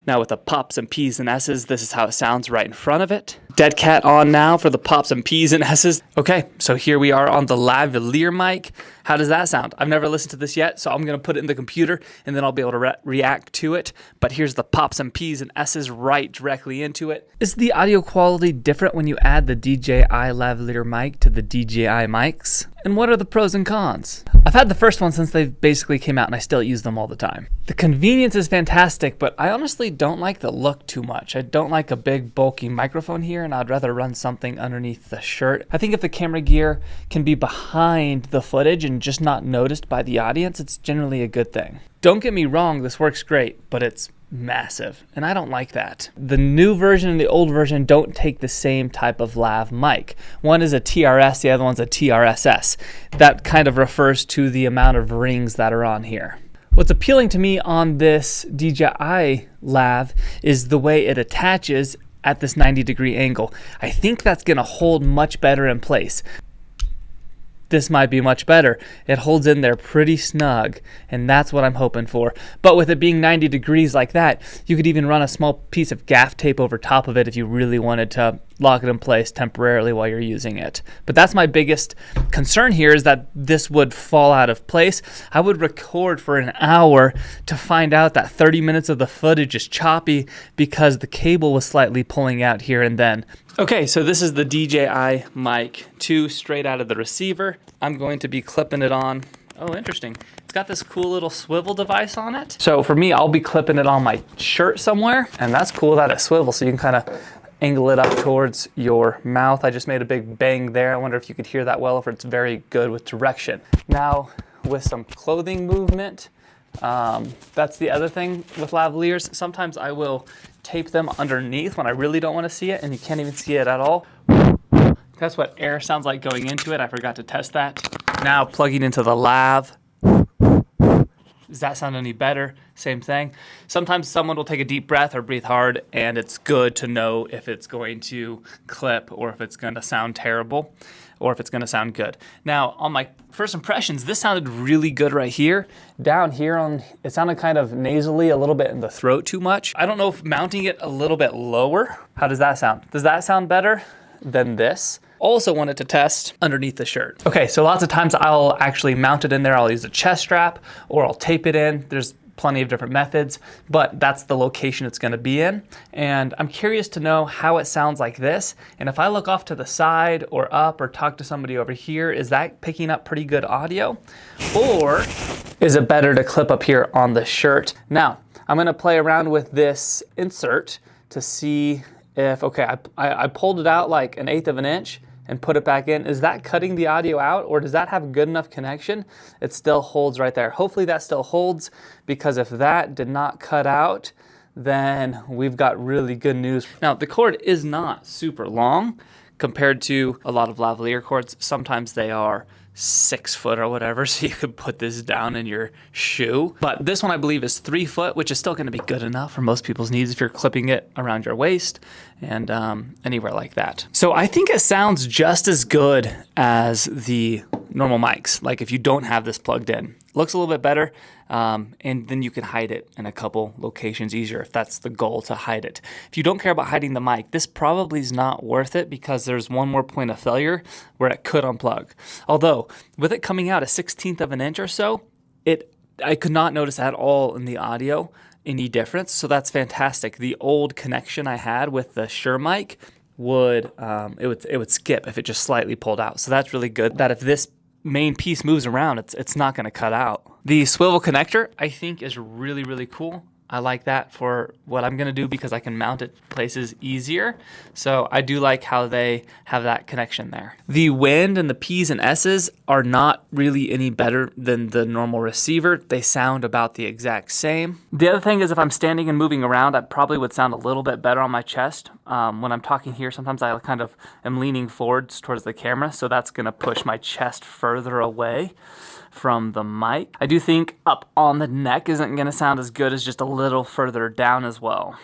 Now with the pops and P's and S's, this is how it sounds right in front of it. Dead cat on now for the pops and P's and S's. Okay, so here we are on the lavalier mic. How does that sound? I've never listened to this yet, so I'm gonna put it in the computer and then I'll be able to react to it. But here's the pops and P's and S's right directly into it. Is the audio quality different when you add the DJI lavalier mic to the DJI mics? And what are the pros and cons? I've had the first one since they basically came out and I still use them all the time. The convenience is fantastic, but I honestly don't like the look too much. I don't like a big bulky microphone here, and I'd rather run something underneath the shirt. I think if the camera gear can be behind the footage and just not noticed by the audience, it's generally a good thing. Don't get me wrong, this works great, but it's massive, and I don't like that. The new version and the old version don't take the same type of lav mic. One is a TRS, the other one's a TRSS. That kind of refers to the amount of rings that are on here. What's appealing to me on this DJI Lav is the way it attaches at this 90-degree angle. I think that's gonna hold much better in place. This might be much better. It holds in there pretty snug, and that's what I'm hoping for. But with it being 90 degrees like that, you could even run a small piece of gaff tape over top of it if you really wanted to lock it in place temporarily while you're using it. But that's my biggest concern here, is that this would fall out of place. I would record for an hour to find out that 30 minutes of the footage is choppy because the cable was slightly pulling out here and then. Okay, so this is the DJI mic 2 straight out of the receiver. I'm going to be clipping it on. Oh, interesting. It's got this cool little swivel device on it. So for me, I'll be clipping it on my shirt somewhere, and that's cool that it swivels, so you can kind of angle it up towards your mouth. I just made a big bang there. I wonder if you could hear that well, if it's very good with direction. Now, with some clothing movement, that's the other thing with lavaliers. Sometimes I will tape them underneath when I really don't want to see it, and you can't even see it at all. That's what air sounds like going into it. I forgot to test that. Now plugging into the lav. Does that sound any better? Same thing. Sometimes someone will take a deep breath or breathe hard, and it's good to know if it's going to clip or if it's going to sound terrible or if it's going to sound good. Now, on my first impressions, this sounded really good right here. Down here, it sounded kind of nasally, a little bit in the throat too much. I don't know if mounting it a little bit lower, how does that sound? Does that sound better than this? Also wanted to test underneath the shirt. Okay, so lots of times I'll actually mount it in there. I'll use a chest strap or I'll tape it in. There's plenty of different methods, but that's the location it's gonna be in. And I'm curious to know how it sounds like this. And if I look off to the side or up or talk to somebody over here, is that picking up pretty good audio? Or is it better to clip up here on the shirt? Now, I'm gonna play around with this insert to see if, okay, I pulled it out like 1/8 of an inch and put it back in. Is that cutting the audio out, or does that have a good enough connection? It still holds right there. Hopefully that still holds, because if that did not cut out, then we've got really good news. Now, the cord is not super long compared to a lot of lavalier cords. Sometimes they are 6 foot or whatever, so you could put this down in your shoe. But this one I believe is 3 foot, which is still gonna be good enough for most people's needs if you're clipping it around your waist and anywhere like that. So I think it sounds just as good as the normal mics, like if you don't have this plugged in. Looks a little bit better, and then you can hide it in a couple locations easier if that's the goal, to hide it. If you don't care about hiding the mic, this probably is not worth it, because there's one more point of failure where it could unplug. Although, with it coming out a 1/16 of an inch or so, I could not notice at all in the audio any difference, so that's fantastic. The old connection I had with the Shure mic would skip if it just slightly pulled out. So that's really good, that if this main piece moves around, it's not going to cut out. The swivel connector I think is really, really cool. I like that for what I'm gonna do because I can mount it places easier. So I do like how they have that connection there. The wind and the P's and S's are not really any better than the normal receiver. They sound about the exact same. The other thing is, if I'm standing and moving around, I probably would sound a little bit better on my chest. When I'm talking here, sometimes I kind of am leaning forwards towards the camera, so that's gonna push my chest further away from the mic. I do think up on the neck isn't gonna sound as good as just a little further down as well.